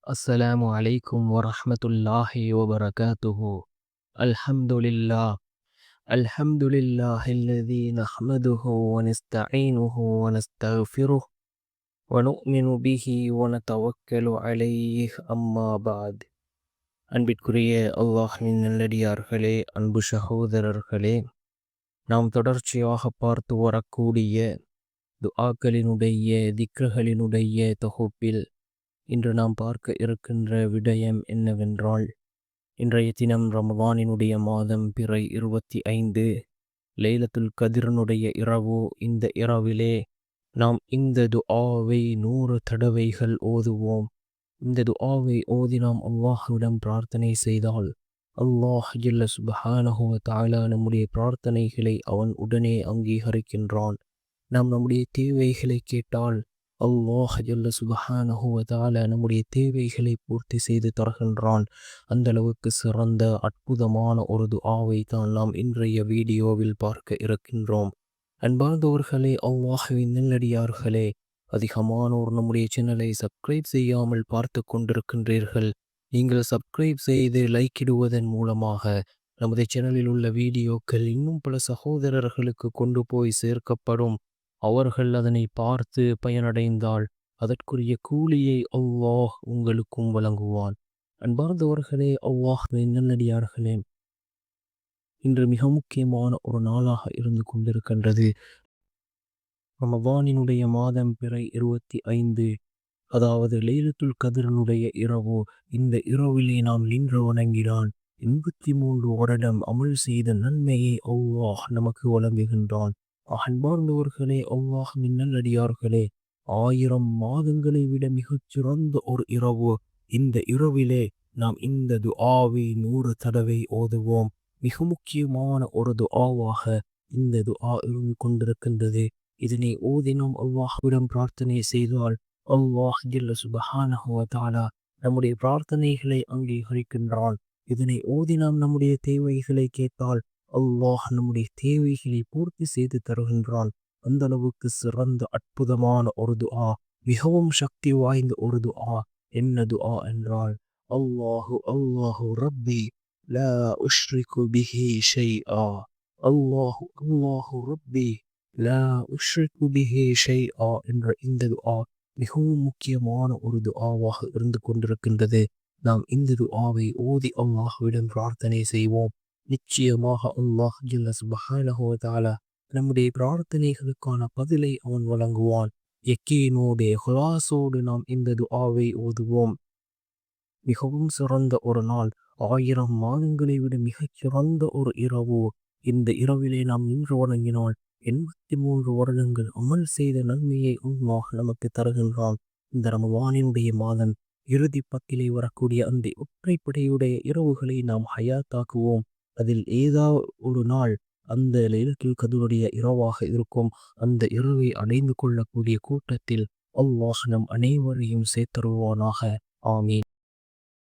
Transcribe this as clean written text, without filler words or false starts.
السلام عليكم ورحمة الله وبركاته. الحمد لله. الحمد لله الذي نحمده ونستعينه ونستغفره ونؤمن به ونتوكل عليه. أما بعد. அன்பிற்குரிய அல்லாஹ்வின் நல்லடியார்களே, அன்பு சகோதரர்களே, நாம் தொடர்ச்சியாக பார்த்து வரக்கூடிய துஆக்களினுடைய திக்ருகளினுடைய தொகுப்பில் இன்று நாம் பார்க்க இருக்கின்ற விடயம் என்னவென்றால், இன்றைய தினம் ரமதானினுடைய மாதம் பிறை 25, லைலத்துல் கதிரனுடைய இரவு. இந்த இரவிலே நாம் இந்த துஆவை 100 தடவைகள் ஓதுவோம். இந்த துஆவை ஓதி நாம் அல்லாஹ்விடம் பிரார்த்தனை செய்தால் அல்லாஹ் ஜல்ல சுப்ஹானஹு வ தஆலா நம்முடைய பிரார்த்தனைகளை அவன் உடனே அங்கீகரிக்கின்றான். நாம் நம்முடைய தேவைகளை கேட்டால் அல்லாஹ் ஜல்ல சுப்ஹானஹு வ தஆலா நம்முடைய தேவைகளை பூர்த்தி செய்து தருகின்றான். அந்த அளவுக்கு சிறந்த அற்புதமான ஒரு துஆவை தான் நாம் இன்றைய வீடியோவில் பார்க்க இருக்கின்றோம். அன்பார்ந்தவர்களே, அல்லாஹ்வின் நல்லடியார்களே, அதிகமானோர் நம்முடைய சேனலை சப்ஸ்கிரைப் செய்யாமல் பார்த்து கொண்டிருக்கின்றீர்கள். நீங்கள் சப்ஸ்கிரைப் செய்து லைக்கிடுவதன் மூலமாக நமது சேனலில் உள்ள வீடியோக்கள் இன்னும் பல சகோதரர்களுக்கு கொண்டு போய் சேர்க்கப்படும். அவர்கள் அதனை பார்த்து பயனடைந்தால் அதற்குரிய கூலியை அல்லாஹ் உங்களுக்கும் வழங்குவான். அன்பார்ந்தவர்களே, அல்லாஹ்வின் நல்லடியார்களே, இன்று மிக முக்கியமான ஒரு நாளாக இருந்து கொண்டிருக்கின்றது. ரமதானினுடைய மாதம் பிறை 25, அதாவது லைலத்துல் கதிரனுடைய இரவு. இந்த இரவிலே நாம் நின்று வணங்கினான் 83 வருடம் அமல் செய்த நன்மையை அல்லாஹ் நமக்கு வழங்குகின்றான். அன்பார்ந்தவர்களே, அல்லாஹ்வின் நல்லடியார்களே, 1000 மாதங்களை விட மிகச் சிறந்த ஒரு இரவு. இந்த இரவிலே நாம் இந்த துஆவை 100 தடவை ஓதுவோம். மிக முக்கியமான ஒரு துஆவாக இந்த துஆ இருந்து கொண்டிருக்கின்றது. இதனை ஓதி நாம் அல்லாஹ்விடம் பிரார்த்தனை செய்தால் அல்லாஹ் ஜல்ல சுப்ஹானஹு வ தஆலா நம்முடைய பிரார்த்தனைகளை அங்கீகரிக்கின்றான். இதனை ஓதி நாம் நம்முடைய தேவைகளை கேட்டால் அல்லாஹ் நம்முடைய தேவைகளை பூர்த்தி செய்து தருகின்றான். அந்த அளவுக்கு சிறந்த அற்புதமான ஒரு துஆ, மிகவும் சக்தி வாய்ந்த ஒரு துஆ. என்ன துஆ என்றால், அல்லாஹு அல்லாஹு ரப்பி லா உஷ்ரிகு பிஹி ஷைஆ. அல்லாஹு அல்லாஹு ரப்பி லா உஷ்ரிகு பிஹி ஷைஆ என்ற இந்த துஆ மிகவும் முக்கியமான ஒரு துஆவாக இருந்து கொண்டிருக்கின்றது. நாம் இந்த துஆவை ஓதி அல்லாஹ்விடம் பிரார்த்தனை செய்வோம். நிச்சயமாக அல்லாஹ் ஜல்ல சுப்ஹானஹு வ தஆலா நம்முடைய பிரார்த்தனைகளுக்கான பதிலை அவன் வழங்குவான். யக்கீனோடு இஹ்லாஸோடு நாம் இந்த துஆவை ஓதுவோம். மிகவும் சிறந்த ஒரு நாள், 1000 மாதங்களை விட மிகச் சிறந்த ஒரு இரவு. இந்த இரவிலே நாம் நின்று வணங்கினால் 83 வருடங்கள் அமல் செய்த நன்மையை அல்லாஹ் நமக்கு தருகின்றான். இந்த ரமதானினுடைய மாதம் இறுதி பத்திலே வரக்கூடிய அந்த ஒற்றைப்படையுடைய இரவுகளை நாம் ஹயாத்தாக்குவோம். அதில் ஏதாவது ஒரு நாள் அந்த லைலத்துல் கத்ருடைய இரவாக இருக்கும். அந்த இரவை அடைந்து கொள்ளக்கூடிய கூட்டத்தில் அல்லாஹ் நம் அனைவரையும் சேர்த்தருள்வானாக. ஆமீன்.